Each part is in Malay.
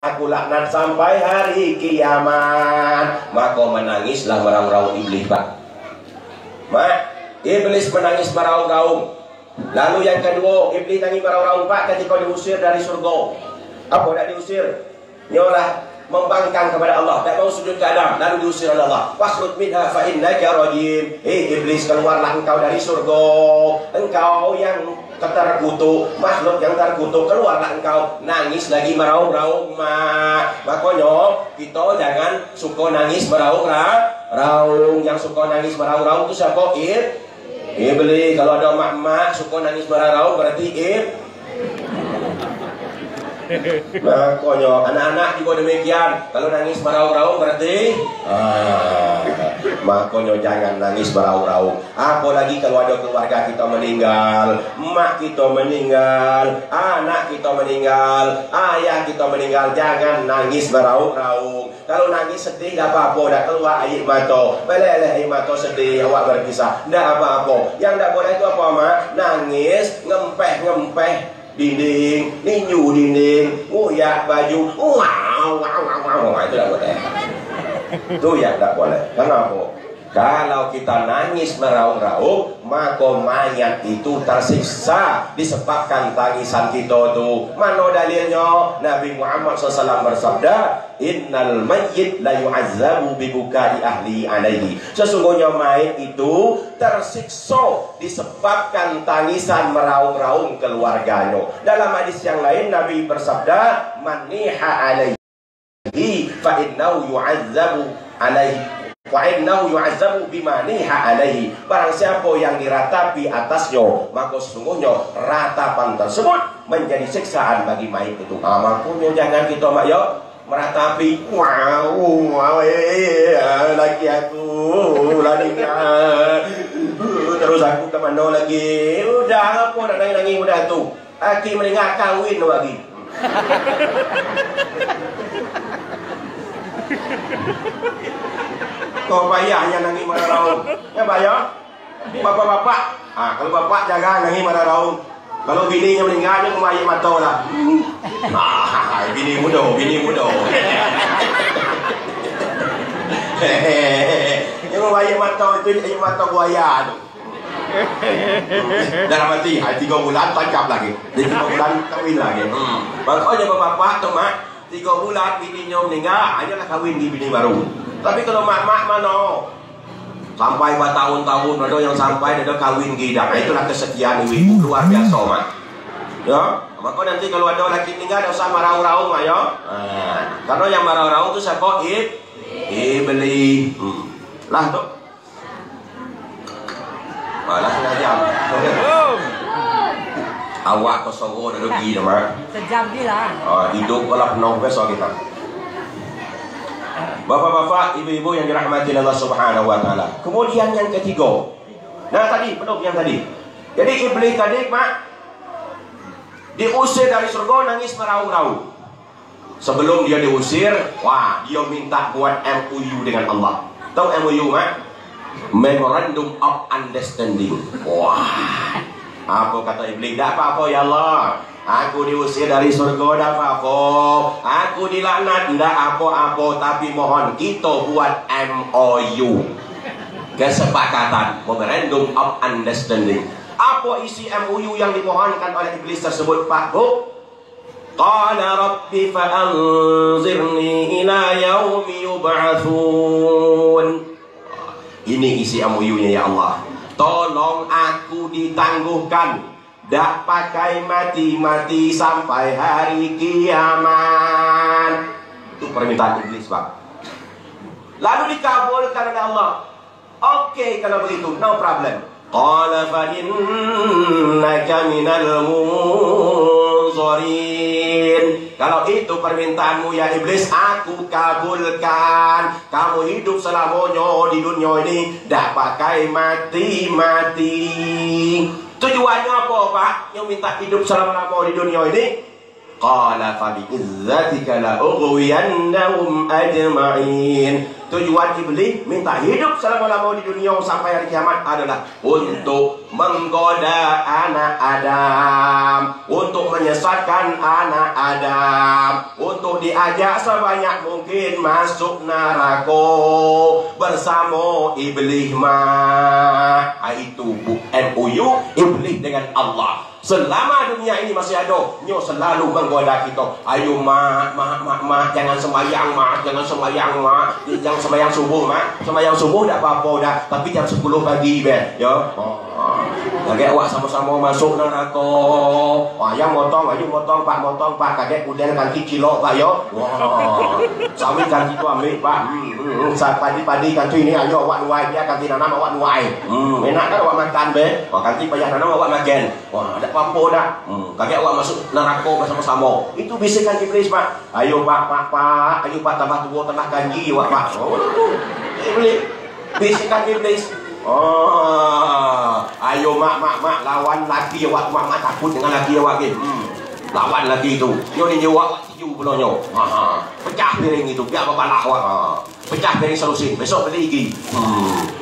aku laknat sampai hari kiamat. Maka menangislah meraung-raung iblis, Pak. Iblis menangis meraung-raung. Lalu yang kedua, iblis nangis meraung-raung, Pak, ketika diusir dari surga. Apa nak diusir? Nyolah membangkang kepada Allah, tak mau sujud ke Adam, lalu diusir oleh Allah. Fakhrud minha fa innaka rajim. Iblis, keluarlah engkau dari surga. Engkau yang terkutuk, makhluk yang terkutuk, keluarlah engkau. Nangis lagi meraung-raung, makanya kita jangan suka nangis meraung-raung. Yang suka nangis meraung-raung itu siapa? Iblis. Kalau ada mak-mak suka nangis meraung-raung berarti makanya anak-anak juga demikian. Kalau nangis meraung-raung berarti makanya jangan nangis meraung-raung. Apalagi kalau ada keluarga kita meninggal, mak kita meninggal, anak kita meninggal, ayah kita meninggal, jangan nangis meraung-raung. Kalau nangis sedih tak apa-apa, dah keluar air mata, meleleh air mata sedih, awak berkisah, tak apa-apa. Yang tak boleh itu apa, mak? Nangis, ngempeh-ngempeh dinding, ninju dinding, ngoyak baju, itu tak boleh. Itu yang tak boleh. Kenapa? Kalau kita nangis meraung-raung, maka mayat itu tersiksa disebabkan tangisan kita tu. Mana dalilnya? Nabi Muhammad SAW bersabda, innal mayyit la yu'azzabu bibukai ahli alaihi. Sesungguhnya mayat itu tersiksa disebabkan tangisan meraung-raung keluarganya. Dalam hadis yang lain Nabi bersabda, man niha alaihi fa innahu yu'azzabu alaihi wa innahu yu'azzabu bima niha alaihi. Barang siapa yang diratapi atasnya, maka sesungguhnya ratapan tersebut menjadi siksaan bagi mayat itu. Makanya jangan kita meratapi, laki aku lagi terus aku ke mana lagi, udah apa nak nangis udah tu, aki mendengar kawin lagi. Kau bayarnya nangis meraung, ya bayar. Bapak-bapak, kalau bapak jaga nangis meraung. Kalau bininya meninggalnya kau air mata lah. Bini muda. Yang air mata itu air mata buaya tu. Dalam hati, 3 bulan tangkap lagi. 3 bulan kawin lagi. Makanya bapak tu mak, 3 bulan bininya meninggal, ajalah kawin di bini baru. Tapi kalau mak-mak mana? Sampai bertahun-tahun, ada yang sampai ada kawin gida. Itulah kesetiaan ibu luar biasa, mak. Ya, maka nanti kalau ada laki meninggal, ada usah meraung-raung, ya. Karena yang meraung-raung itu siapa? Iblis. Lah tu. Malah sengaja. Awak kosong ada rugi, mak. Sejam gila. Hidup kalau penuh besok kita. Bapak-bapak, ibu-ibu yang dirahmati Allah Subhanahu wa taala. Kemudian yang ketiga. Nah, tadi penuh yang tadi. Jadi iblis tadi, mak, diusir dari surga nangis meraung-raung. Sebelum dia diusir, dia minta buat MOU dengan Allah. Tahu MOU, mak? Memorandum of Understanding. Apa kata iblis? Tak apa-apa ya Allah. Aku diusir dari surga, tak apa-apa. Aku dilaknat, tak apa-apa. Tapi mohon kita buat MOU, kesepakatan, Memorandum of Understanding. Apa isi MOU yang dimohonkan oleh iblis tersebut, Pak Bu? Qala rabbi fa'anzirni ila yaumi yub'atsun. Ini isi MOU-nya, ya Allah. Tolong aku ditangguhkan, dak pakai mati-mati sampai hari kiamat. Itu permintaan iblis, Pak. Lalu dikabulkan oleh Allah. Oke, kalau begitu, no problem. Qala fa innaka minal munzirin. Kalau itu permintaanmu ya iblis, aku kabulkan. Kamu hidup selamanya di dunia ini, dak pakai mati-mati. Tujuannya apa, Pak? Yang minta hidup selama-lama di dunia ini? Qala fa bi izzatika la ughwiyannahum ajma'in. Tujuan iblis minta hidup selama-lama di dunia sampai hari kiamat adalah untuk menggoda anak Adam, untuk menyesatkan anak Adam, untuk diajak sebanyak mungkin masuk neraka bersama iblis mah. Itu MOU iblis dengan Allah. Selama dunia ini masih ada, nyo selalu menggoda kita. Ayo mak, jangan sembahyang mak, jangan sembahyang mak, jangan sembahyang subuh mak. Sembahyang subuh tak apa-apa dah, tapi jam 10 pagi be, ya. Lagi awak sama-sama masuk neraka. Yang motong, ayo motong pak, kakek udel ganti kilo pak yo. Wah, sawit ganti tu ambil pak. Saat padi ganti ini ayo awak nuai dia ganti nanam awak nuai. Enak kan awak makan be, ganti payah nanam awak makan. Wah, tak apa-apa dah. Kakek awak masuk neraka bersama-sama. Itu bisikan iblis pak. Ayo pak, ayo pak tambah tua tambah ganji awak pak. Oh, iblis, bisikan iblis. Ayo mak lawan laki awak. Mak takut dengan laki awak ke. Lawan laki itu. Yo ni awak tiu pula nyo. Pecah piring itu biar bapak awak. Pecah piring solusi. Besok beli lagi.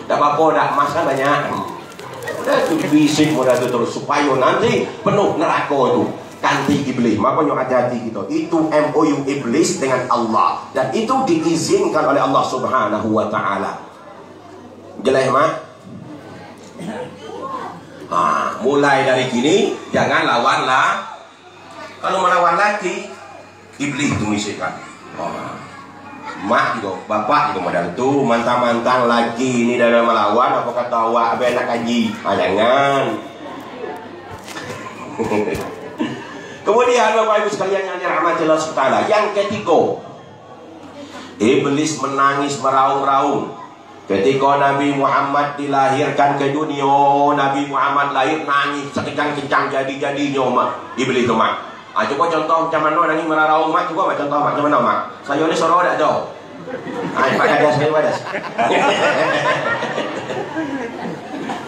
Tak apa-apa dak mas kan banyak. Itu bisik mudah tu terus supaya nanti penuh neraka itu. Ganti iblis. Makanya hati-hati kita. Itu MOU iblis dengan Allah dan itu diizinkan oleh Allah Subhanahu wa taala. Jelas mak? Mulai dari kini jangan lawanlah. Kalau melawan lagi iblis itu misalkan. Mak juga, bapak juga modal itu mantang-mantang lagi ini dalam melawan apa kata awak anak kaji. Jangan. Kemudian Bapak Ibu sekalian yang dirahmati Allah Subhanahu, yang ketiga, iblis menangis meraung-raung. Ketika Nabi Muhammad dilahirkan ke dunia, Nabi Muhammad lahir nangis sekencang-kencang jadi-jadinya mak. Iblis itu mak. Coba contoh macam mana nangis meraraung mak. Coba contoh macam mana mak. Saya ni suara tak jauh. Pak Gadas, saya Gadas.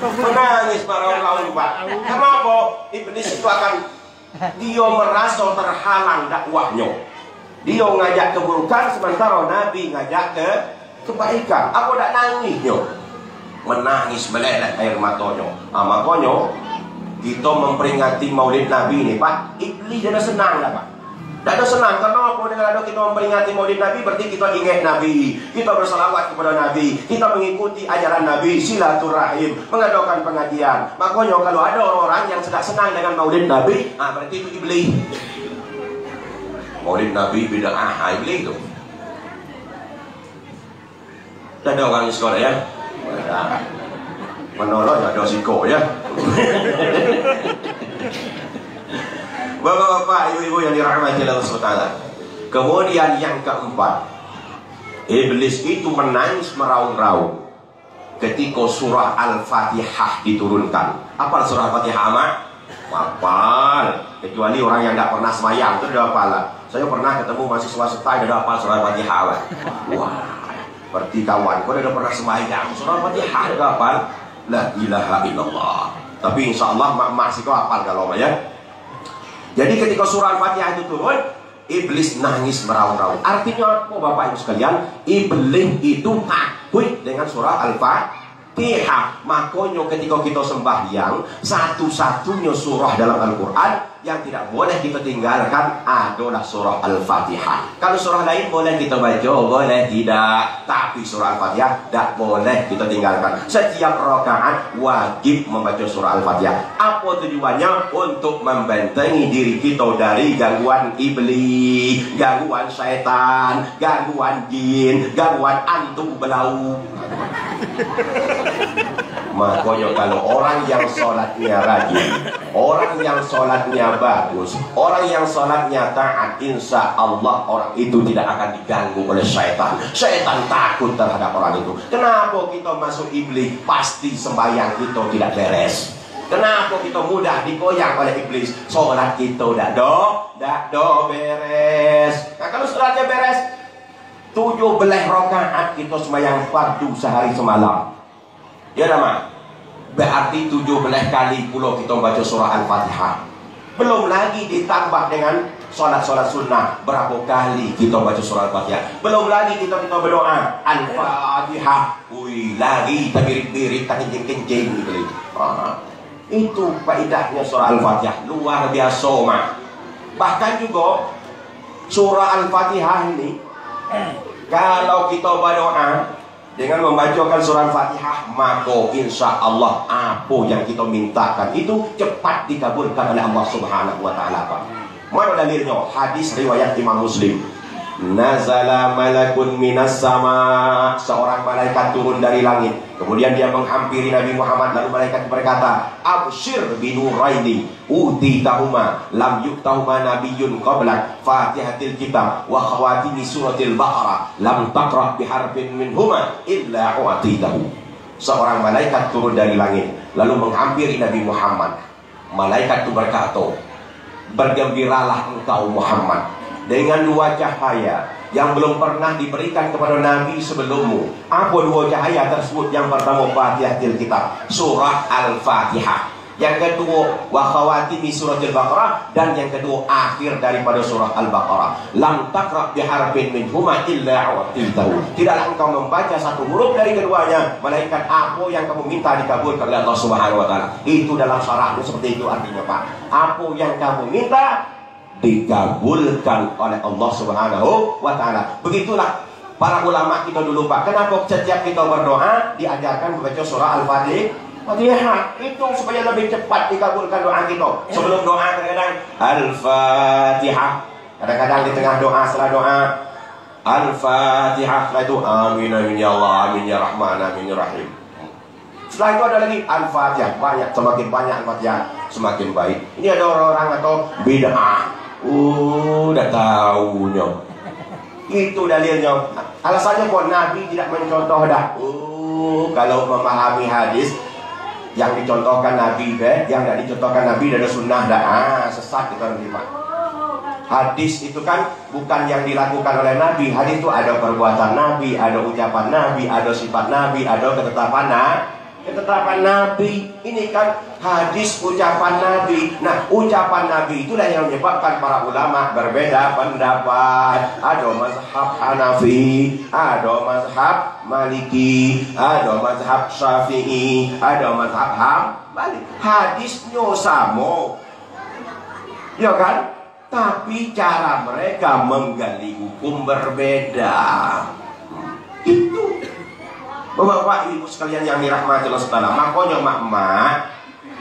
Menangis meraung-raung pak. Kenapa? Iblis itu akan dia merasa terhalang dakwahnya. Dia ngajak keburukan sementara Nabi ngajak ke kebaikan. Apa tak nangisnya? Menangis meleleh air matanya. Makanya kita memperingati Maulid Nabi ini pak, iblis dia dah senang dah pak. Tak ada senang. Kenapa? Dengan ada kita memperingati Maulid Nabi berarti kita ingat Nabi, kita bersalawat kepada Nabi, kita mengikuti ajaran Nabi, silaturahim, mengadakan pengajian. Makanya kalau ada orang yang sedang senang dengan Maulid Nabi, berarti itu iblis. Maulid Nabi bid'ah, iblis itu. Tak ada orang di sekolah ya? Menolong ada siko ya. Bapak-bapak, ibu-ibu yang dirahmati Allah SWT. Kemudian yang keempat, iblis itu menangis meraung-raung ketika surah Al-Fatihah diturunkan. Apa surah Al-Fatihah mak? Hafal. Kecuali orang yang tidak pernah semayang itu sudah hafal. Saya pernah ketemu mahasiswa setai sudah hafal surah Al-Fatihah. Wah, seperti kawan, kau sudah pernah semayang surah Al-Fatihah sudah hafal. La ilaha illallah. Tapi insya Allah mak sih kau hafal kalau ya. Jadi ketika surah Al-Fatihah itu turun, iblis nangis meraung-raung. Artinya apa Bapak Ibu sekalian? Iblis itu takut dengan surah Al-Fatihah. Makanya ketika kita sembahyang, satu-satunya surah dalam Al-Quran yang tidak boleh kita tinggalkan adalah surah Al-Fatihah. Kalau surah lain boleh kita baca, boleh tidak. Tapi surah Al-Fatihah tidak boleh kita tinggalkan. Setiap rakaat wajib membaca surah Al-Fatihah. Apa tujuannya? Untuk membentengi diri kita dari gangguan iblis, gangguan syaitan, gangguan jin, gangguan antum belau. Makanya kalau orang yang sholatnya rajin, orang yang sholatnya bagus, orang yang sholatnya taat, insya Allah orang itu tidak akan diganggu oleh syaitan. Syaitan takut terhadap orang itu. Kenapa kita masuk iblis? Pasti sembahyang kita tidak beres. Kenapa kita mudah digoyang oleh iblis? Sholat kita tidak beres. Nah kalau sholatnya beres, 17 rakaat kita sembahyang fardu sehari semalam. Ya nama, berarti 17 kali pula kita baca surah Al-Fatihah. Belum lagi ditambah dengan Sholat sunnah berapa kali kita baca surah Al-Fatihah? Belum lagi kita berdoa Al-Fatihah. Wih, lagi kita birit-birit, kita kencing-kencing gitu. Itu faedahnya surah Al-Fatihah, luar biasa mak. Bahkan juga surah Al-Fatihah ini, kalau kita berdoa dengan membacakan surah Al-Fatihah, maka insya Allah apa yang kita mintakan itu cepat dikabulkan oleh Allah Subhanahu wa Ta'ala. Mana dalilnya? Hadis riwayat Imam Muslim. Nazala malakun minas sama, seorang malaikat turun dari langit. Kemudian dia menghampiri Nabi Muhammad, lalu malaikat berkata, Abshir binuraini utitahuma lam yuktahuma nabiyyun qablak, Fatihatil kitab wa khawatimi suratil Baqarah lam taqra biharfin minhuma illa utitahu. Seorang malaikat turun dari langit lalu menghampiri Nabi Muhammad. Malaikat itu berkata, bergembiralah engkau Muhammad dengan dua cahaya yang belum pernah diberikan kepada Nabi sebelummu. Apa dua cahaya tersebut? Yang pertama Fatihatil kitab, surah Al-Fatihah. Yang kedua wa khawatimi suratil Baqarah, dan yang kedua akhir daripada surah Al-Baqarah. Lam taqra biharfin minhuma illa u'titahu. Tidaklah engkau membaca satu huruf dari keduanya, melainkan apa yang kamu minta dikabulkan oleh Allah Subhanahu wa Ta'ala. Itu dalam syaratnya seperti itu artinya Pak. Apa yang kamu minta dikabulkan oleh Allah Subhanahu wa Ta'ala. Begitulah para ulama kita dulu Pak. Kenapa setiap kita berdoa diajarkan membaca surah Al-Fatihah? Itu supaya lebih cepat dikabulkan doa kita. Sebelum doa kadang-kadang Al-Fatihah, kadang-kadang di tengah doa, setelah doa Al-Fatihah, setelah itu amin amin ya Allah, amin ya Rahman, amin ya Rahim. Setelah itu ada lagi Al-Fatihah. Banyak, semakin banyak Al-Fatihah semakin baik. Ini ada orang-orang atau bid'ah. Udah tahunya. Itu dalilnya. Alasannya kok Nabi tidak mencontoh dah. Kalau memahami hadis yang dicontohkan Nabi yang tidak dicontohkan Nabi dari sunnah dah. Sesat kita nanti Pak. Hadis itu kan bukan yang dilakukan oleh Nabi. Hadis itu ada perbuatan Nabi, ada ucapan Nabi, ada sifat Nabi, ada ketetapan Nabi. Ini kan hadis ucapan Nabi. Nah, ucapan Nabi itulah yang menyebabkan para ulama berbeda pendapat. Ada mazhab Hanafi, ada mazhab Maliki, ada mazhab Syafi'i, ada mazhab Hambali. Hadisnya sama, ya kan? Tapi cara mereka menggali hukum berbeda. Itu Bapak ibu sekalian yang dirahmati Allah Subhanahu. Makanya mak-mak,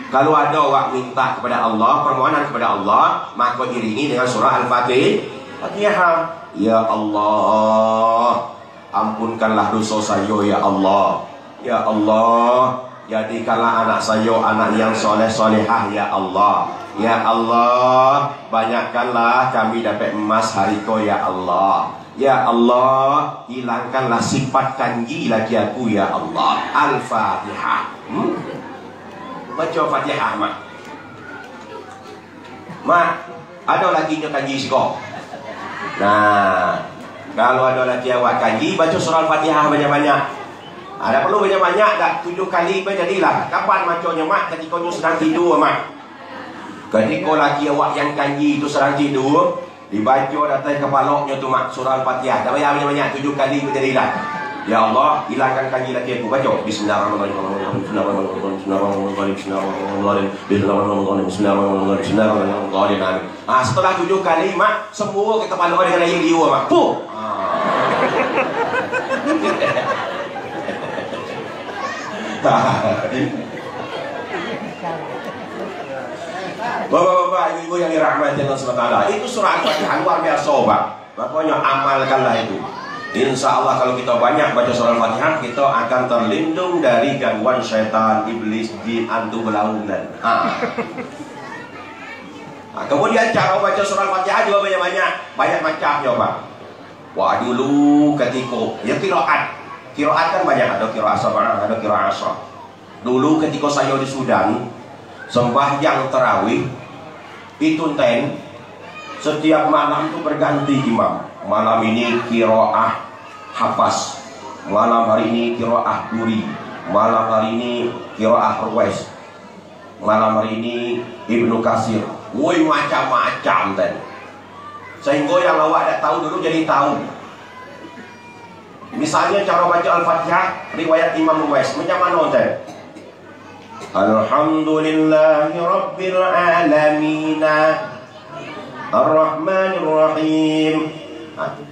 kalau ada wak minta kepada Allah, permohonan kepada Allah, maka iringi dengan surah Al-Fatihah. Ya Allah, ampunkanlah dosa saya ya Allah. Ya Allah, jadikanlah anak saya anak yang soleh solehah ya Allah. Ya Allah, banyakkanlah kami dapat emas hariko ya Allah. Ya Allah, hilangkanlah sifat kanji lagi aku ya Allah. Al-Fatihah. Baca Fatihah mak. Mak, ada lagi kanji siko. Nah, kalau ada lagi awak kanji, baca surah Al-Fatihah banyak-banyak. Ada perlu banyak-banyak dah, 7 kali jadilah. Kapan macamnya mak? Ketika kau sedang tidur mak. Ketika lagi awak yang kanji itu sedang tidur, dibaca datang kepalanya tu mak surah Al-Fatihah. Dah banyak-banyak 7 kali jadilah. Ya Allah, hilangkan kanji lagi aku baca. Bismillahirrahmanirrahim. Bismillahirrahmanirrahim. Setelah 7 kali mak sembuh ke kepala dengan air liur mak. Puh. Bapak-bapak, ibu-ibu yang dirahmati Allah SWT, itu surah Al-Fatihah luar biasa Pak. Makanya amalkanlah itu. Insya Allah kalau kita banyak baca surah Al-Fatihah, kita akan terlindung dari gangguan syaitan, iblis, jin, hantu belaunan. Kemudian cara baca surah Al-Fatihah juga banyak-banyak, banyak macamnya Pak. Wah dulu ketika ya Qiraat kan banyak, ada qiraat sabar, ada qiraat asar. Dulu ketika saya di Sudan sembahyang tarawih itu setiap malam itu berganti imam. Malam ini qiraah Hafs, malam hari ini qiraah Duri, malam hari ini qiraah Ruwais, malam hari ini Ibnu Katsir. Woi macam-macam Sehingga yang awak tidak tahu dulu jadi tahu. Misalnya cara baca Al-Fatihah riwayat Imam Uwais macam mana teh? Alhamdulillahi Rabbil Alamin Ar-Rahmanir Rahim.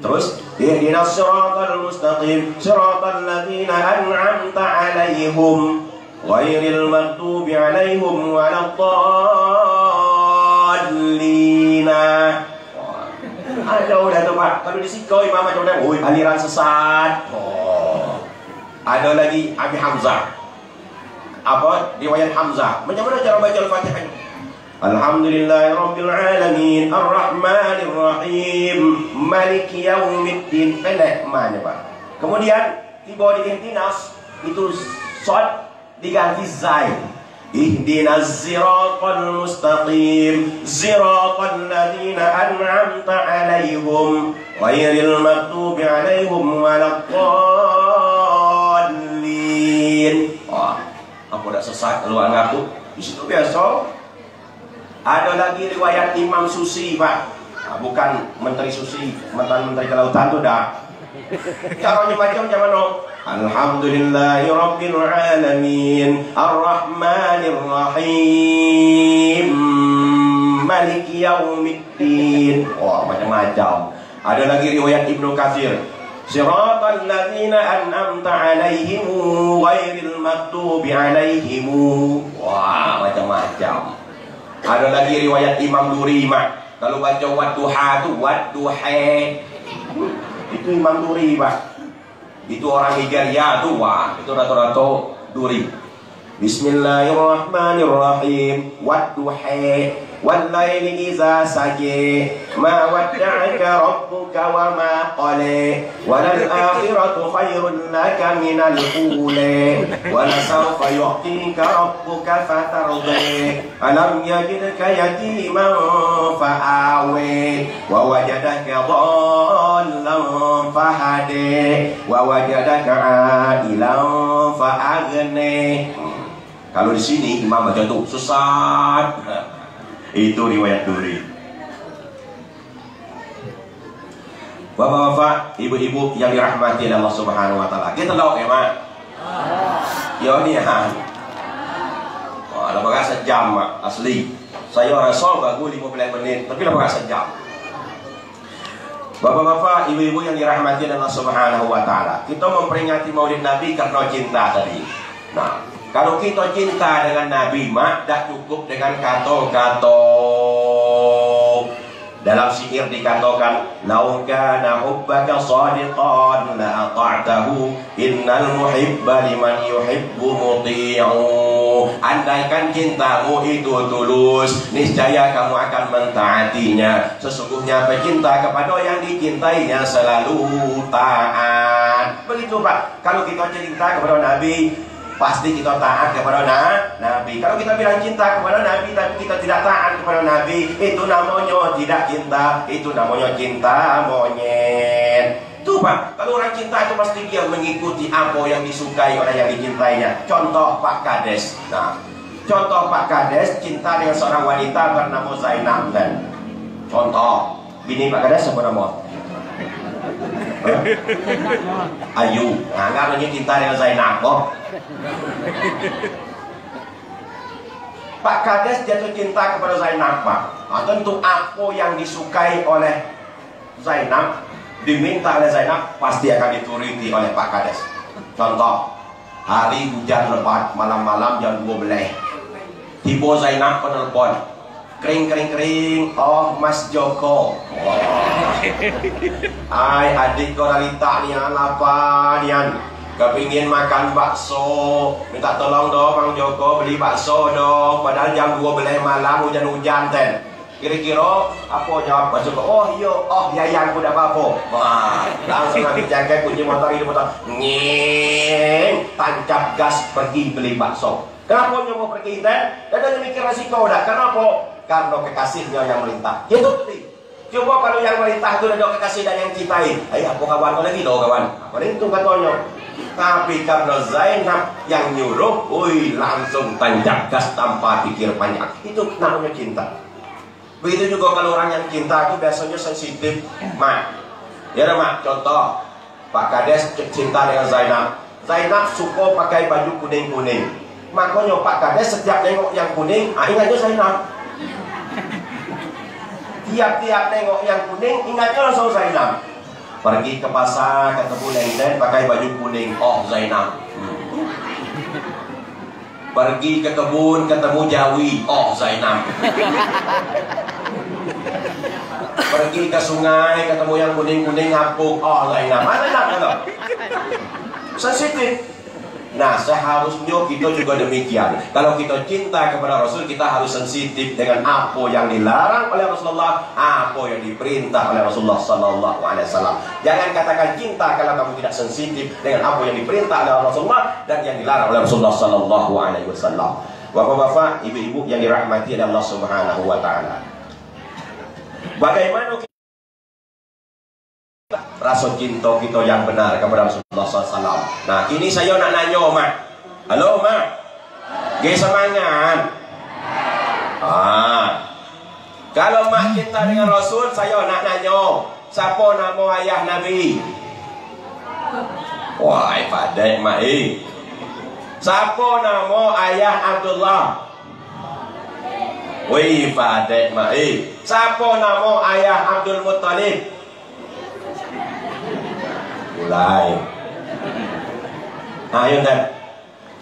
Terus ihdinas siratal mustaqim siratal ladzina an'amta 'alaihim ghairil maghdubi 'alaihim waladdallin. Ada udah tuh Pak. Kalau di Siko imam macam mana? Aliran sesat. Ada lagi Abi Hamzah. Apa? Riwayat Hamzah. Macam mana cara baca Al-Fatihah? Alhamdulillahirabbil alamin arrahmanir rahim maliki yaumiddin. Pendek mana Pak? Kemudian tiba di intinas itu shad diganti zai. Ihdinas siratal mustaqim siratal ladzina an'amta 'alaihim ghairil maghdubi 'alaihim waladdallin. Apa dak sesat keluar ngaku? Di situ biasa. Ada lagi riwayat Imam Susi, Pak. Bukan Menteri Susi, Menteri Kelautan tuh dah. Caranya macam mana? Alhamdulillahi Rabbil Alamin Ar-Rahmanir Rahim Maliki Yaumiddin. Macam-macam. Ada lagi riwayat Ibnu Katsir Siratal ladzina an'amta 'alaihim ghairil maghdubi 'alaihim. Macam-macam. Ada lagi riwayat Imam Duri, Mak. Kalau baca wadduha tu wadduha. Itu Imam Duri, Pak. Itu orang Nigeria tuh, itu rata-rata Duri. Bismillahirrahmanirrahim. Wadduha wal laili idza saja ma wadda'aka rabbuka wa ma qala walal akhiratu khairun laka minal ula wa lasawfa yu'tika rabbuka fatarda alam yajidka yatiman fa'awa wa wajadaka dhallan fahada wa wajadaka 'ailan fa'aghna. Kalau di sini imam baca tuh sesat. Itu riwayat Duri. Bapak-bapak, ibu-ibu yang dirahmati Allah Subhanahu wa taala. Kita tahu ya, Mak? Ya ini ya. Lembaga sejam, Mak, asli. Saya rasa bagus 15 menit, tapi lembaga sejam. Bapak-bapak, ibu-ibu yang dirahmati Allah Subhanahu wa taala. Kita memperingati Maulid Nabi karena cinta tadi. Nah, kalau kita cinta dengan Nabi, Mak, tak cukup dengan kata-kata. Dalam syair dikatakan, "Lau kana hubbaka shadiqan la ata'tahu, innal muhibba liman yuhibbu muti'u." Andaikan cintamu itu tulus, niscaya kamu akan mentaatinya. Sesungguhnya pecinta kepada yang dicintainya selalu taat. Begitu, Pak. Kalau kita cinta kepada Nabi, pasti kita taat kepada Nabi. Kalau kita bilang cinta kepada Nabi tapi kita tidak taat kepada Nabi, itu namanya tidak cinta, itu namanya cinta monyet. Itu, Pak. Kalau orang cinta itu pasti dia mengikuti apa yang disukai oleh yang dicintainya. Contoh Pak Kades. Nah, contoh Pak Kades cinta dengan seorang wanita bernama Zainab. Dan contoh bini Pak Kades apa nama? Ayu. Nah, namanya cinta dengan Zainab. Pak Kades jatuh cinta kepada Zainab, Pak. Nah, tentu apa yang disukai oleh Zainab, diminta oleh Zainab, pasti akan dituruti oleh Pak Kades. Contoh, hari hujan lebat, malam-malam jam 12. Tiba Zainab penelpon, kering, oh Mas Joko. Ay, adik Koralita nian apa nian? Kepingin makan bakso, minta tolong dong Bang Joko beli bakso dong. Padahal jam 12 malam hujan-hujan ten. Kira-kira apa jawab Mas Joko? Oh iya, oh yayang udah apa-apa. Wah, langsung ambil jaket, kunci motor, ini motor, nyeng, tancap gas pergi beli bakso. Kenapa dia mau pergi ten? Dan dia mikir resiko udah. Kenapa? Karena kekasihnya yang melintah. Ya itu tadi. Coba kalau yang melintah itu ada kekasih dan yang cintai. Ayo aku kawan lagi dong kawan. Apa itu katanya? Tapi karena Zainab yang nyuruh, langsung tancap gas tanpa pikir panjang. Itu namanya cinta. Begitu juga kalau orang yang cinta itu biasanya sensitif, Mak. Ya Mak, contoh Pak Kades cinta dengan Zainab. Zainab suka pakai baju kuning-kuning. Makanya Pak Kades setiap nengok yang kuning, ingatnya Zainab. Tiap-tiap nengok yang kuning, ingatnya langsung Zainab. Pergi ke pasar, ketemu Lenden pakai baju kuning, oh Zainab. Pergi ke kebun, ketemu Jawi, oh Zainab. Pergi ke sungai, ketemu yang kuning-kuning ngapung, oh Zainab. Mana Zainab? Sensitif. Nah, seharusnya kita juga demikian. Kalau kita cinta kepada Rasul, kita harus sensitif dengan apa yang dilarang oleh Rasulullah, apa yang diperintah oleh Rasulullah Sallallahu Alaihi Wasallam. Jangan katakan cinta kalau kamu tidak sensitif dengan apa yang diperintah oleh Rasulullah dan yang dilarang oleh Rasulullah Sallallahu Alaihi Wasallam. Bapak-bapak, ibu-ibu yang dirahmati oleh Allah Subhanahu Wa Taala. Bagaimana rasa cinta kita yang benar kepada Rasulullah SAW. Nah, kini saya nak nanya, Mak. Halo, Mak. Gaya semangat. Kalau Mak cinta dengan Rasul, saya nak nanya, siapa nama ayah Nabi? Wah, padai Mak. Siapa nama ayah Abdullah? Wih, padai Mak. Siapa nama ayah Abdul Muttalib? Mulai. Ayo kan.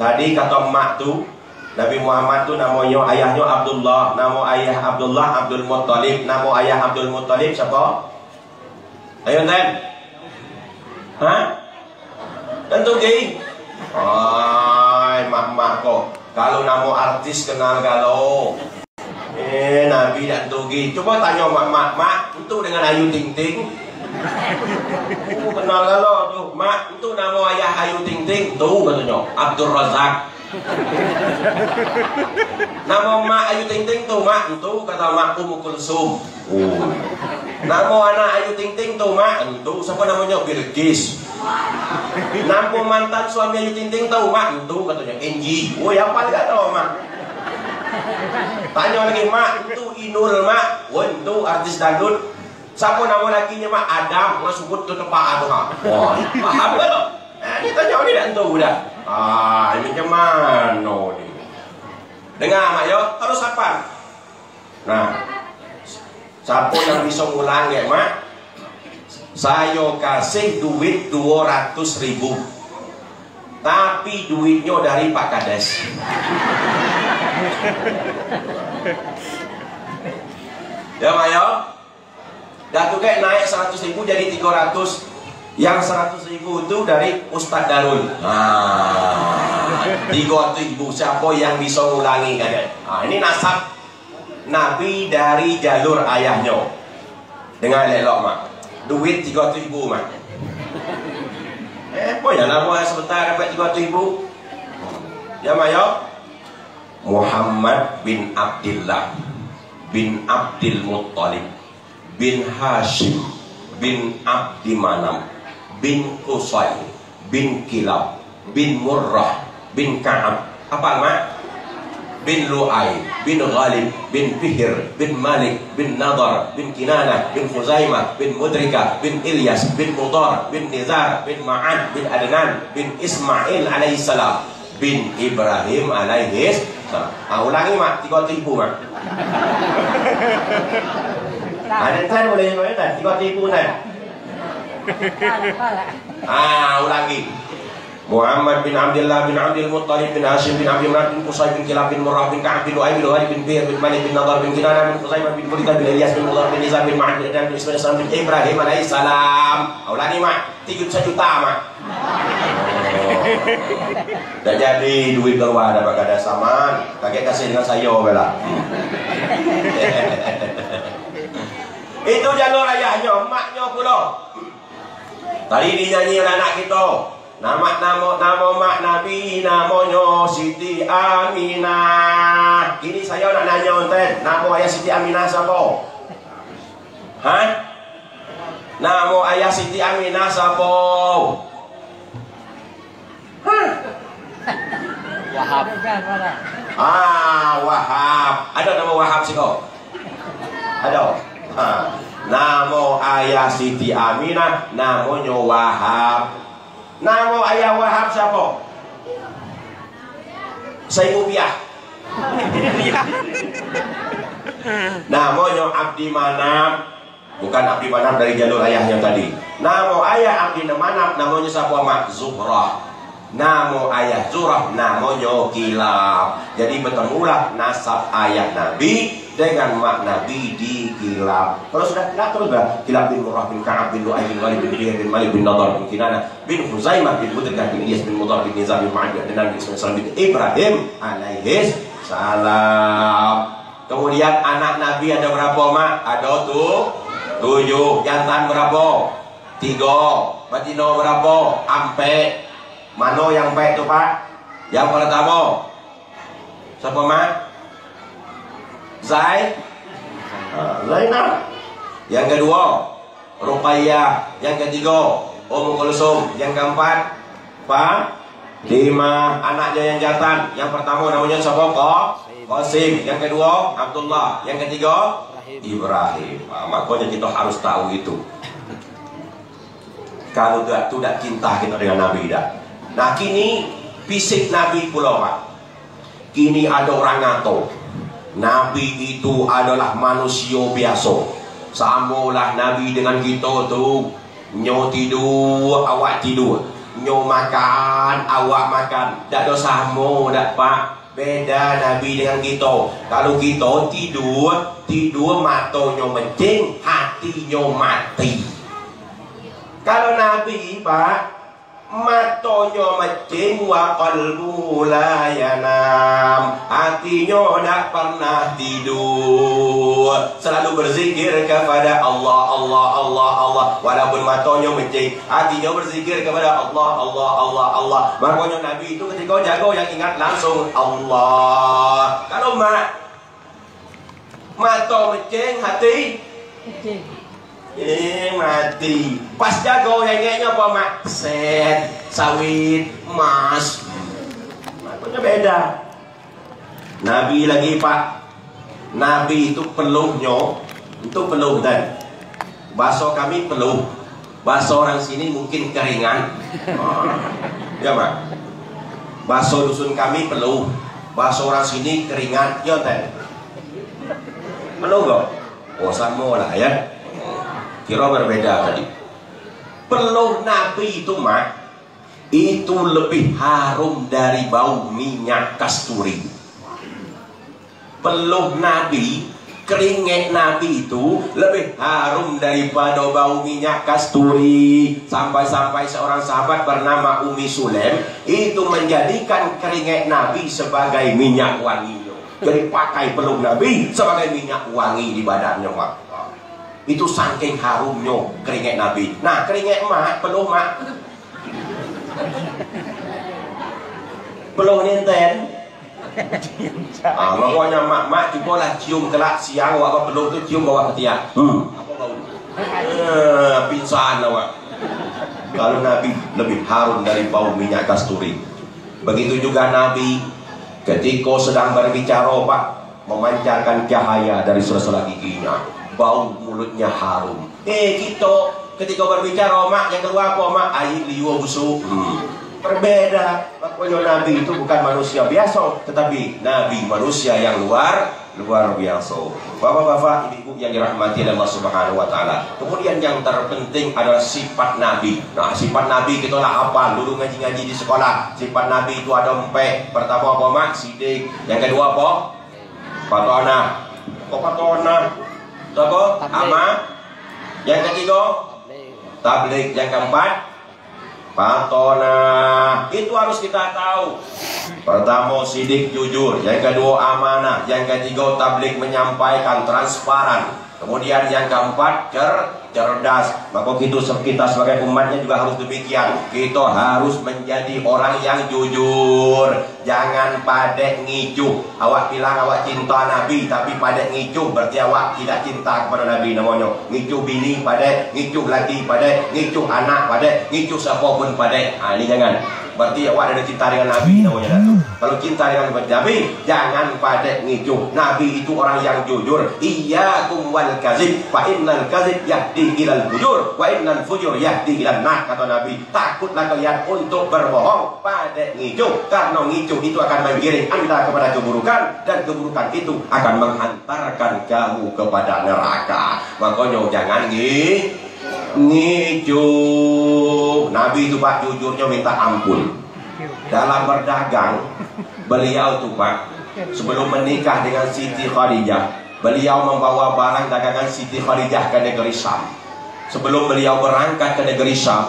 Tadi kata mak tu, Nabi Muhammad tu namanya ayahnya Abdullah, nama ayah Abdullah Abdul Muttalib, nama ayah Abdul Muttalib siapa? Ayo kan. Tentu gini. Mak kok. Kalau nama artis kenal galau. Nabi dan tugi. Coba tanya mak itu dengan Ayu Ting Ting. Kenal kalau tuh, Mak, itu nama ayah Ayu Ting Ting tuh katanya Abdul Razak. Nama Mak Ayu Ting Ting tuh, Mak, itu kata Mak Ummu Kulsum. Nama anak Ayu Ting Ting tuh, Mak, itu siapa namanya? Bilqis. Nama mantan suami Ayu Ting Ting tuh, Mak, itu katanya Enji. Apa enggak tahu, Mak? Tanya lagi, Mak, itu Inul, Mak. Itu artis dangdut. Siapa nama lakinya, Mak? Adam. Orang sebut tu tepat tu, Mak. Wah, paham kan? Ini tanya ni tak tahu dah. Ini macam mana ni? Dengar, Mak, ya? Harus apa? Nah, siapa yang bisa ngulang ya, Mak? Saya kasih duit 200.000. Tapi duitnya dari Pak Kades. Ya, Mak, ya? Dah tu kayak naik 100.000 jadi 300. Yang 100.000 itu dari Ustadz Darul. 300.000 siapa yang bisa ulangi kan? Ini nasab Nabi dari jalur ayahnya. Dengan elok, Mak. Duit 300.000, Mak. Apa ya nama sebentar dapat 300.000? Ya, Mak, ya? Muhammad bin Abdullah bin Abdul Muttalib bin Hashim bin Abdi Manam bin Qusay bin Kilab bin Murrah bin Ka'ab apa Mak? Bin Lu'ay bin Ghalib bin Fihr bin Malik bin Nadar bin Kinanah bin Khuzaimah bin Mudrika bin Ilyas bin Mudar bin Nizar bin Ma'ad bin Adnan bin Ismail alaihissalam bin Ibrahim alaihissalam. Ulangi, Mak, 300.000, Mak. Ada kan boleh boleh kan? 300.000 kan? Ulangi. Muhammad bin Abdullah bin Abdul Muttalib bin Hashim bin Abdi Manaf bin Qusay bin Kilab bin Murrah bin Ka'ab bin Lu'ay bin Ghalib bin Fihr bin Malik bin Nadar bin Kinanah bin Khuzaimah bin Mudrika bin Ilyas bin Mudar bin Nizar bin Ma'ad bin Adnan bin Ismail bin Ibrahim alaihissalam. Ulangi, Mak. 3 juta, Mak. Dah jadi duit keluar dapat kada saman. Kakek kasih dengan saya bela. Itu jalur ayahnya, emaknya pula. Tadi dinyanyi oleh anak kita. Nama mak Nabi namanya Siti Aminah. Kini saya nak nanya enten, nama ayah Siti Aminah siapa? Nama ayah Siti Aminah siapa? Wahab. Wahab. Ada nama Wahab sih kau? Ada. Namo ayah Siti Aminah, namanya Wahab. Namo ayah Wahab siapa? Sayubiah. Namanya Abdi Manaf. Bukan Abdi Manaf dari jalur ayahnya tadi. Namo ayah Abdi Manaf, namanya siapa? Mak Zuhrah. Namo ayah Zuhrah, namanya Kilab. Jadi bertemulah nasab ayah Nabi dengan mak Nabi di Kilab. Kalau sudah terus Kilab bin Murrah bin Ka'ab bin Lu'ay bin Ghalib bin Biyah bin Malik bin Nadar bin Kinana bin Huzaimah bin Mudrikah bin Iyas bin Mudar bin Nizam bin Ma'ad bin Adnan bin Ismail bin Ibrahim alaihis salam. Kemudian anak Nabi ada berapa mak? Ada tuh 7. Jantan berapa? 3. Betina berapa? Ampe. Mana yang baik tuh pak? Yang pertama siapa mak? Zainab. Yang kedua Ruqayyah. Yang ketiga Ummu Kulsum. Yang keempat Fatimah. Anaknya yang jantan. Yang pertama namanya siapa? Qasim. Yang kedua Abdullah. Yang ketiga Ibrahim. Makanya kita harus tahu itu. Kalau tidak cinta kita dengan Nabi dah. Nah kini fisik Nabi pula pak. Kini ada orang ngato Nabi itu adalah manusia biasa. Samalah Nabi dengan kita tu. Nyo tidur, awak tidur. Nyo makan, awak makan. Tak ada sama dak pak. Beda Nabi dengan kita. Kalau kita tidur matanya mencing, hatinya mati. Kalau Nabi pak, matanya mencing wa qalbuhu la yanam, hatinya tak pernah tidur, selalu berzikir kepada Allah, Allah, Allah, Allah. Walaupun matanya mencing, hatinya berzikir kepada Allah, Allah, Allah, Allah. Makanya Nabi itu ketika jago yang ingat langsung Allah. Kalau mata mencing, hati mati. Pas jago yang kayaknya apa mak? Set, sawit, emas. Makanya beda. Nabi lagi pak. Nabi itu peluhnya, itu peluh dan bahasa kami peluh. Bahasa orang sini mungkin keringan. Ya mak. Bahasa dusun kami peluh. Bahasa orang sini keringan. Ya ten. Peluh kok? Oh sama lah ya. Kira berbeda tadi. Peluh Nabi itu mak, itu lebih harum dari bau minyak kasturi. Peluh Nabi, keringat Nabi itu lebih harum daripada bau minyak kasturi. Sampai-sampai seorang sahabat bernama Umi Sulaim itu menjadikan keringat Nabi sebagai minyak wangi. Jadi pakai peluh Nabi sebagai minyak wangi di badannya mak. Itu saking harumnya keringat Nabi. Nah keringat mak, peluh mak, peluh ninten. Makanya mak cubalah cium kelak siang awak peluh tu cium bawah ketiak. Apa bau? Pingsan awak. Kalau Nabi lebih harum dari bau minyak kasturi. Begitu juga Nabi ketika sedang berbicara pak, memancarkan cahaya dari sela-sela giginya. Bau mulutnya harum. Kita ketika berbicara mak yang keluar apa mak? Air liur busuk. Berbeda. Makanya Nabi itu bukan manusia biasa, tetapi Nabi manusia yang luar biasa. Bapak-bapak, ibu-ibu yang dirahmati Allah Subhanahu wa taala. Kemudian yang terpenting adalah sifat Nabi. Nah, sifat Nabi kita lah hafal dulu ngaji-ngaji di sekolah. Sifat Nabi itu ada 4. Pertama apa mak? Sidik. Yang kedua apa? Patona. Kok patona? Apa? Ama. Yang ketiga tabligh. Yang keempat patona. Itu harus kita tahu. Pertama sidik jujur. Yang kedua amanah. Yang ketiga tabligh menyampaikan transparan. Kemudian yang keempat cerdas. Maka kita sebagai umatnya juga harus demikian. Kita harus menjadi orang yang jujur. Jangan pada ngicuh. Awak bilang awak cinta Nabi, tapi pada ngicuh berarti awak tidak cinta kepada Nabi namanya. Ngicuh bini pada, ngicuh laki pada, ngicuh anak pada, ngicuh siapapun pada. Ini jangan. Berarti awak ada cinta dengan Nabi namanya Datuk. Kalau cinta dengan Nabi, jangan pada ngicuh. Nabi itu orang yang jujur. Iyyakum wal kazib, fa innal kazib yahdi ilal fujur, wa innal fujur yahdi ilal nar, kata Nabi. Takutlah kalian untuk berbohong pada ngicuh, karena ngicuh itu akan menggiring Anda kepada keburukan, dan keburukan itu akan menghantarkan kamu kepada neraka. Makanya jangan ngicuh. Nabi itu Pak jujurnya minta ampun. Dalam berdagang beliau tuh Pak, sebelum menikah dengan Siti Khadijah, beliau membawa barang dagangan Siti Khadijah ke negeri Syam. Sebelum beliau berangkat ke negeri Syam,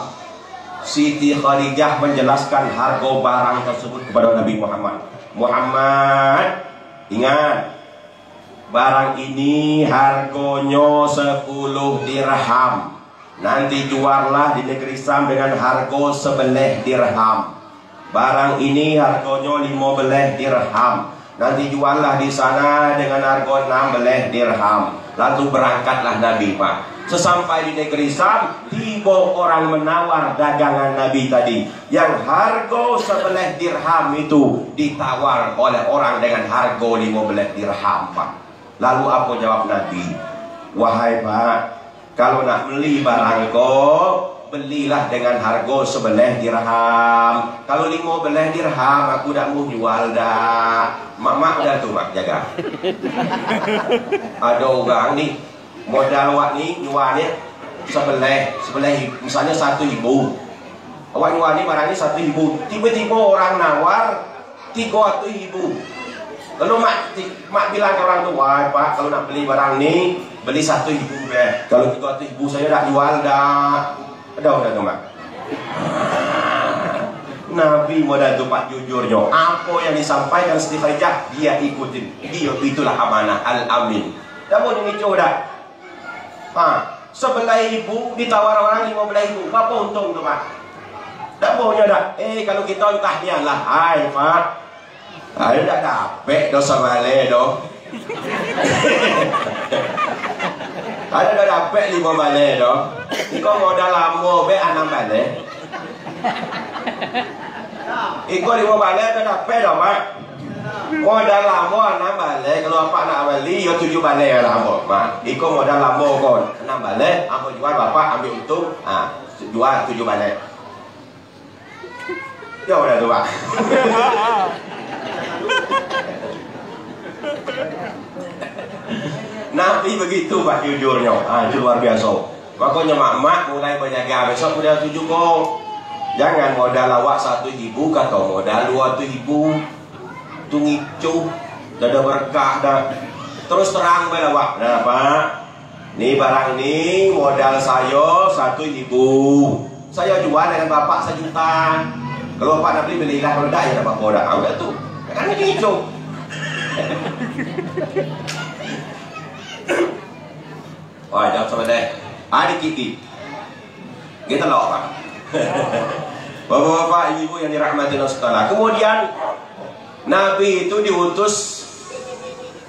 Siti Khadijah menjelaskan harga barang tersebut kepada Nabi Muhammad. Muhammad, ingat, barang ini harganya 10 dirham. Nanti juallah di negeri Syam dengan harga 11 dirham. Barang ini harganya 15 dirham. Nanti juallah di sana dengan harga 16 dirham. Lalu berangkatlah Nabi Pak. Sesampai di negeri Syam, tiba orang menawar dagangan Nabi tadi, yang harga 11 dirham itu ditawar oleh orang dengan harga 15 dirham Pak. Lalu apa jawab Nabi? Wahai Pak, kalau nak beli barang kau, belilah dengan harga 11 dirham. Kalau 15 dirham aku tak mau jual dah. Mak dah tu mak jaga. Ada orang ni modal awak ni jual ni sebelah misalnya 1.000. Awak jual ni barang ni 1.000. Tiba-tiba orang nawar 300.000. Lalu mak bilang ke orang tu, wah Pak, kalau nak beli barang ni beli 1.000 deh. Kalau 300.000 saya dah jual dah. Ada tu Mak. Nabi modal tu Pak jujurnya. Apa yang disampaikan Siti Khadijah dia ikutin. Dia itulah amanah al-amin. Dah mau ngicuh dah. 11.000 ditawar orang 15.000. Apa untung tu Pak? Dah maunya dah. Kalau kita tahniah lah. Hai Pak. Ada dah dapet dosa balik doh. Ada dah dapat 5 balik doh. Iko modal lama be 6 balik. Iko 5 balik dah dapat doh Mak. Modal lama 6 balik. Kalau apa nak beli yo 7 balik lah Mak. Iko modal lama kon 6 balik, apa jual bapak ambil untung, jual 7 balik. Ya udah tu Pak. Nabi begitu Pak jujurnya. Itu luar biasa. Makanya mak mulai berjaga. Besok modal 7 kok. Jangan modal awak 1.000 kata modal 2.000. Tu ngicuh. Dah ada berkah dah. Terus terang pada awak. Nah Pak, ni barang ni modal saya 1.000. Saya jual dengan bapak 1 juta. Kalau bapak nak beli, belilah. Kalau tak ya dapat modal. Udah tu. Kan ngicuh. Oh, jawab sama deh. Adik Kiki. Kita loh Pak. Bapak-bapak, ibu-ibu yang dirahmati Allah Subhanahu. Kemudian Nabi itu diutus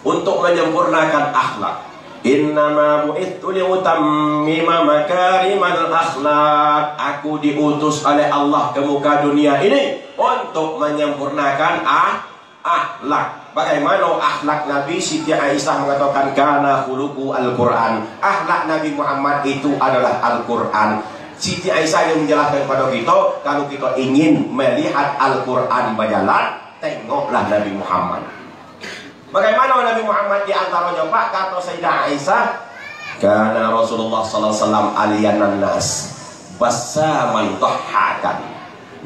untuk menyempurnakan akhlak. Innama bu'ithu liutammima makarimal akhlak. Aku diutus oleh Allah ke muka dunia ini untuk menyempurnakan akhlak. Bagaimana akhlak Nabi? Siti Aisyah mengatakan kana khuluqu Al-Quran. Akhlak Nabi Muhammad itu adalah Al-Quran. Siti Aisyah yang menjelaskan kepada kita, kalau kita ingin melihat Al-Quran berjalan, tengoklah Nabi Muhammad. Bagaimana Nabi Muhammad di antaranya Pak? Kata Sayyidah Aisyah, kana Rasulullah sallallahu alaihi wasallam aliyanan nas basaman dhahhakan.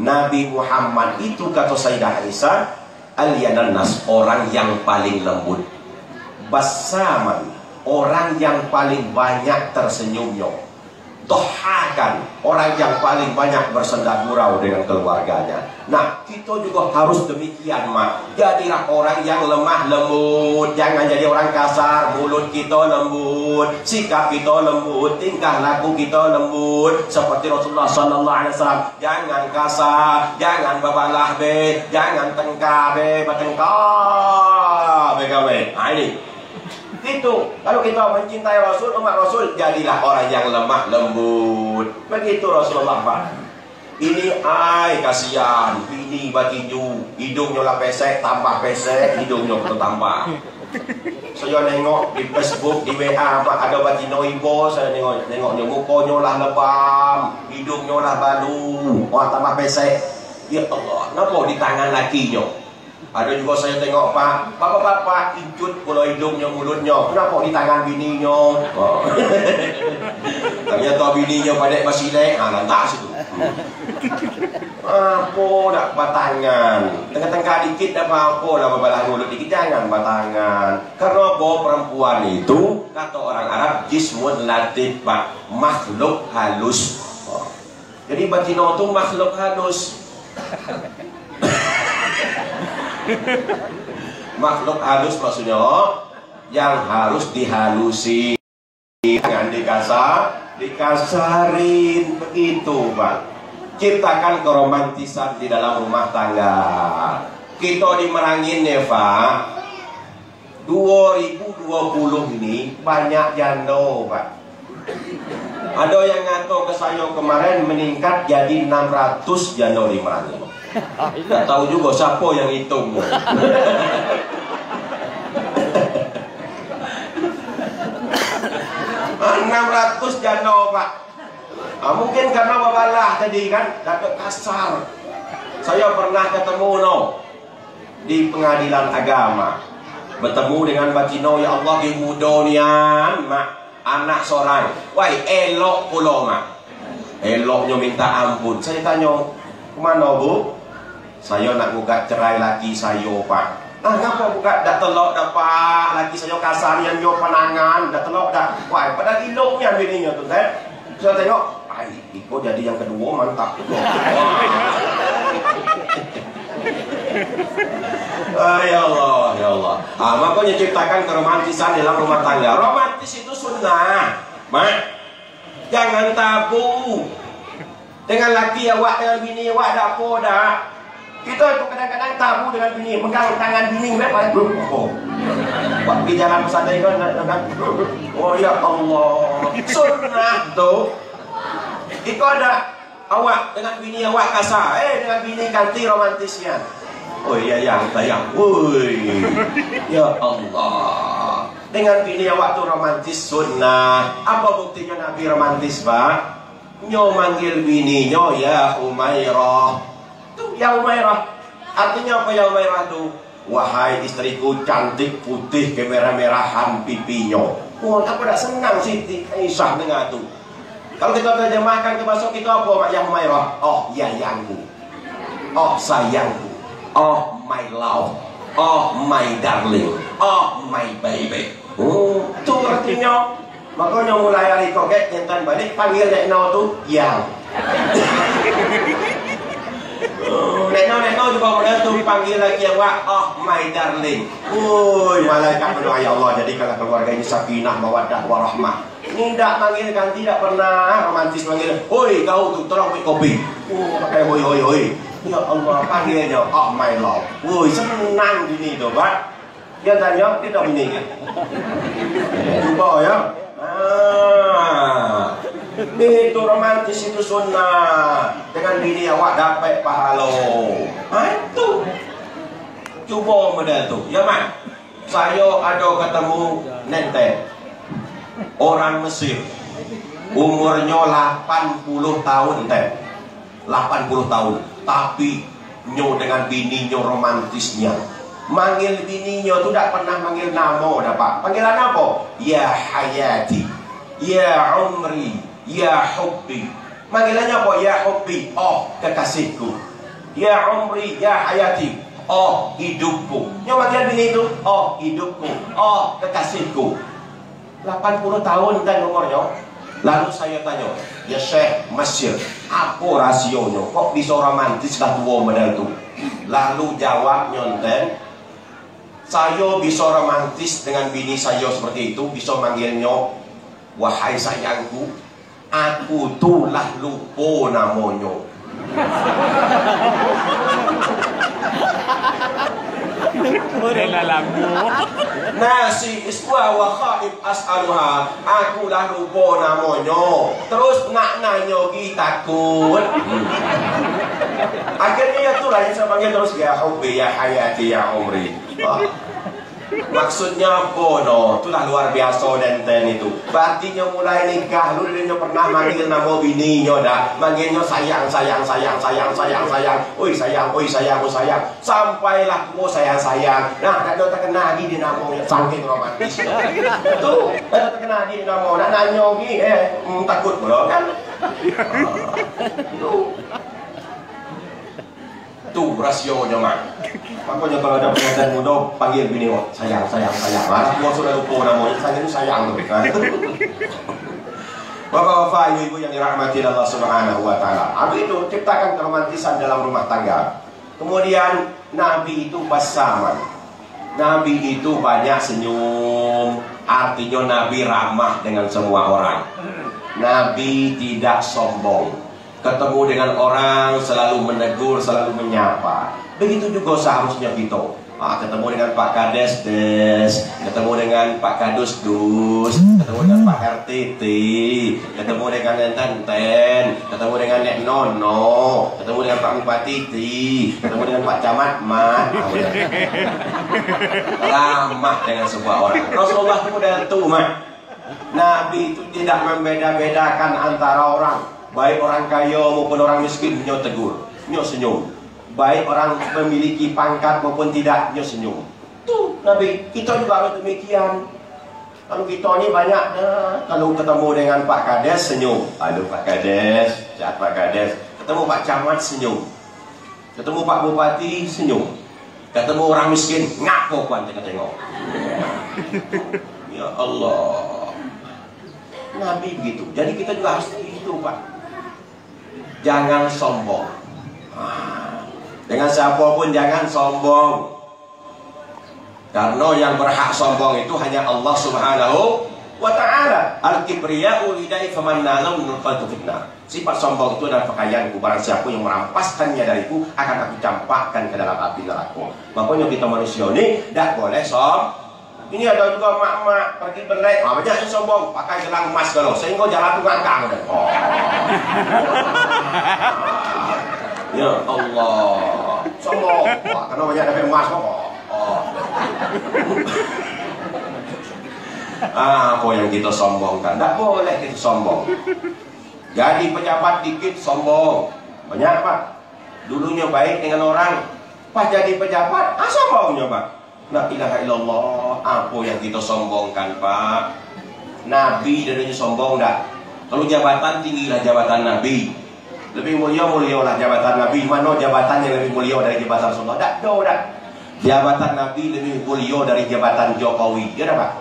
Nabi Muhammad itu kata Sayyidah Aisyah aliyanan nas, orang yang paling lembut. Basaman, orang yang paling banyak tersenyumnya. Dohakan, orang yang paling banyak bersenda gurau dengan keluarganya. Nah, kita juga harus demikian, mak. Jadilah orang yang lemah lembut, jangan jadi orang kasar. Mulut kita lembut, sikap kita lembut, tingkah laku kita lembut. Seperti Rasulullah Sallallahu Alaihi Wasallam, jangan kasar, jangan babalah be, jangan tengkar be, bertengkar be kawe. Nah ini. Itu kalau kita mencintai Rasul, umat Rasul, jadilah orang yang lemah lembut. Begitu Rasulullah, Pak. Ini kasihan, bini batinju, hidungnya lah pesek, tambah pesek, hidungnya bertambah. Saya nengok di Facebook, di WA, Pak, ada batino ibu, saya nengoknya mukanya lah lebam, hidungnya lah balu, wah tambah pesek. Ya Allah, kenapa di tangan lakinya? Ada juga saya tengok, Pak, bapak-bapak incut kalau hidungnya, mulutnya, kenapa di tangan bininya? Oh. Ternyata bininya pada basilek, lantas itu. Apa nak batangan? Tengah-tengah dikit apa lah babalah mulut dikit, jangan batangan. Karena apa? Perempuan itu, kata orang Arab, jismun latif, Pak, makhluk halus. Oh. Jadi batino itu makhluk halus. Makhluk halus maksudnya yang harus dihalusi, jangan dikasarin begitu, Pak. Ciptakan keromantisan di dalam rumah tangga. Kita di Merangin ya, Pak, 2020 ini banyak janda, Pak. Ada yang ngato ke saya kemarin meningkat jadi 600 janda di Merangin. Tidak tahu juga siapa yang hitung. 600 janda, Pak. Mungkin karena babalah tadi kan dapat kasar. Saya pernah ketemu di pengadilan agama, bertemu dengan batino, ya Allah, di mudonian, mak, anak seorang. Wah, elok pulau, mak. Eloknya minta ampun. Saya tanya, kemana, Bu? Saya nak gugat cerai laki saya, Pak. Ngapa gugat dak telok dak, Pak? Laki saya kasar yang yo panangan, dak telok dak. Wah, padahal iloknya bininya tu, teh. Saya tengok, Iko jadi yang kedua mantap juga. Ya Allah, ya Allah. Makanya ciptakan keromantisan dalam rumah tangga. Romantis itu sunnah, Mak. Jangan tabu. Dengan laki awak, dengan bini awak, dak apa dak. Kita itu kadang-kadang tabu dengan bini, pegang tangan bini, di jalan pesantren kan, oh ya Allah, sunnah tuh. Itu ada awak dengan bini awak kasar, dengan bini ganti romantisnya. Oh iya yang sayang, woi, ya Allah. Dengan bini awak tuh romantis sunnah. Apa buktinya Nabi romantis, Pak? Nyo manggil bininya ya Umairah. Ya Umairah, artinya apa ya Umairah tuh? Wahai istriku cantik putih kemerah-merahan pipinya. Wah, aku dah senang Siti Aisyah dengar tuh. Kalau kita terjemahkan ke bahasa kita apa, Mak, ya Umairah? Oh, yayangku. Oh, sayangku. Oh, my love. Oh, my darling. Oh, my baby. Itu artinya. Makanya mulai hari koget nyentan balik panggil Nekno tuh yang. Nekno juga boleh tuh panggil lagi awak, oh my darling. Woi, malaikat berdoa, ya Allah, jadikanlah keluarga ini sakinah, mawaddah, warahmah. Tidak manggil kan, tidak pernah romantis manggil. Woi, kau tuh tolong beli kopi. Pakai hoi. Ya Allah, panggilnya, oh my love. Woi, senang gini tuh, Pak. Dia tanya, dia tak ini kan? Coba ya. Itu romantis, itu sunnah. Dengan bini awak dapat pahala. Itu coba model tu. Ya, Mak. Saya ada ketemu nenten orang Mesir, umurnya 80 tahun, nenten 80 tahun, tapi nyo dengan bininya romantisnya. Manggil bininya tu tak pernah manggil nama dah, Pak. Panggilan apa? Ya hayati, ya umri, ya hubbi. Manggilannya apa? Ya hubbi, oh kekasihku. Ya umri, ya hayati, oh hidupku. Nyo manggil bini itu, oh hidupku, oh kekasihku. 80 tahun kan umurnya. Lalu saya tanya, ya Syekh Masyir, apa rasionya? Kok bisa romantis dah tua model tu? Lalu jawab nyonten, saya bisa romantis dengan bini saya seperti itu, bisa manggilnya, wahai sayangku, aku tulah lupa namanya. Nasi iswa wa khaib as'aluha, aku dah lupa namanya, terus nak nanya kita takut. Akhirnya itulah yang saya panggil terus, ya hubbi ya hayati ya umri. Maksudnya apa no? Itulah luar biasa nenten itu. Berartinya mulai nikah lu dia pernah manggil nama bininya dah. Manggilnya sayang sayang sayang sayang sayang sayang. Oi sayang, oi sayang, oi sayang. Sampailah mau sayang sayang. Nah, tak ada terkena lagi di namanya saking romantis. Tuh, tak terkena lagi di nama. Nak nanya lagi takut pula kan? Tuh rasionya mak. Makanya kalau ada pengantin muda panggil bini, sayang sayang sayang. Anak gua sudah lupa namanya, saya itu sayang tuh. Bapak-bapak, ibu-ibu yang dirahmati Allah Subhanahu wa taala. Habis itu ciptakan keromantisan dalam rumah tangga. Kemudian Nabi itu basaman. Nabi itu banyak senyum. Artinya Nabi ramah dengan semua orang. Nabi tidak sombong. Ketemu dengan orang selalu menegur, selalu menyapa. Begitu juga seharusnya kita. Ketemu dengan Pak Kades des, ketemu dengan Pak Kadus dus, ketemu dengan Pak RTT, ketemu dengan Nenten, ketemu dengan Nek Nono, ketemu dengan Pak Bupati, ketemu dengan Pak Camat Mat. Ramah dengan sebuah orang. Rasulullah itu dan itu mak. Nabi itu tidak membeda-bedakan antara orang. Baik orang kaya maupun orang miskin, nyo tegur, nyo senyum. Baik orang memiliki pangkat maupun tidak, nyo senyum. Tuh Nabi, kita juga harus demikian. Kalau kita ini banyak, kalau ketemu dengan Pak Kades senyum. Halo Pak Kades, sehat Pak Kades. Ketemu Pak Camat senyum. Ketemu Pak Bupati senyum. Ketemu orang miskin, ngaku kuan tengok-tengok. Ya Allah. Nabi begitu. Jadi kita juga harus begitu Pak. Jangan sombong. Dengan siapapun jangan sombong. Karena yang berhak sombong itu hanya Allah Subhanahu wa ta'ala. Al-kibriya'u lidai faman nalau nulqatu fitnah. Sifat sombong itu adalah pakaianku. Barang siapa yang merampaskannya dariku, akan aku campakkan ke dalam api neraka. Makanya kita manusia ini tidak boleh sombong. Ini ada juga mak-mak pergi berlek, banyak yang sombong, pakai gelang emas kalau sehingga jalan tuh ngangkang. Oh. Ya Allah, sombong. Wah, karena banyak dapat emas kok. Oh. Apa yang kita sombongkan? Tidak boleh kita sombong. Jadi pejabat dikit sombong. Banyak Pak. Dulunya baik dengan orang, pas jadi pejabat, sombongnya Pak. La ilaha illallah. Apa yang kita sombongkan Pak? Nabi dadanya sombong dah. Kalau jabatan tinggilah jabatan Nabi. Lebih mulia-mulialah jabatan Nabi. Mana jabatan yang lebih mulia dari jabatan Rasulullah? Tak dah. Jabatan Nabi lebih mulia dari jabatan Jokowi. Ya dah Pak.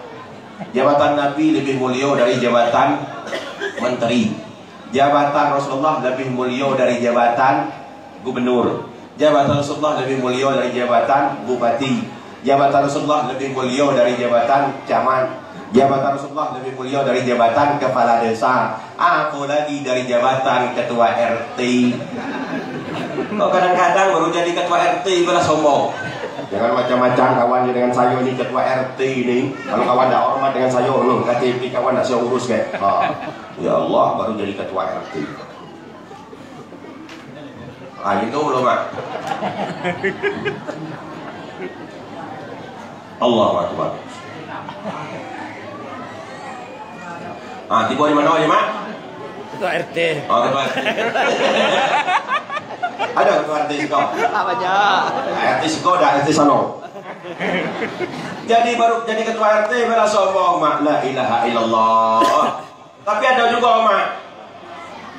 Jabatan Nabi lebih mulia dari jabatan menteri. Jabatan Rasulullah lebih mulia dari jabatan gubernur. Jabatan Rasulullah lebih mulia dari jabatan bupati. Jabatan Rasulullah lebih mulia dari jabatan camat. Jabatan Rasulullah lebih mulia dari jabatan kepala desa. Aku lagi dari jabatan ketua RT. Kok kadang-kadang baru jadi ketua RT malah sombong. Jangan macam-macam kawan dengan saya ini ketua RT ini. Kalau kawan tidak hormat dengan saya, KTP kawan tidak saya urus kayak. Ya Allah, baru jadi ketua RT. Itu belum Mak. Allahu Akbar. Tiba di mana ya Mak? Ketua RT. Oh, ketua RT. Ada ketua RT Siko? Banyak. RT Siko dan RT Sano. Jadi baru jadi ketua RT bela sombong Mak. La ilaha illallah. Tapi ada juga Mak.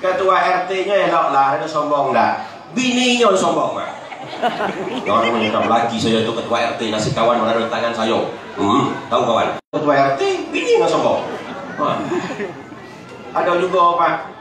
Ketua RT-nya elok lah, ada sombong dah. Bininya sombong Mak. Kawan menyekap lagi saya itu ketua RT, nasi kawan mengambil tangan saya. Tahu kawan? Ketua RT, bini nggak sombong. Ada juga Pak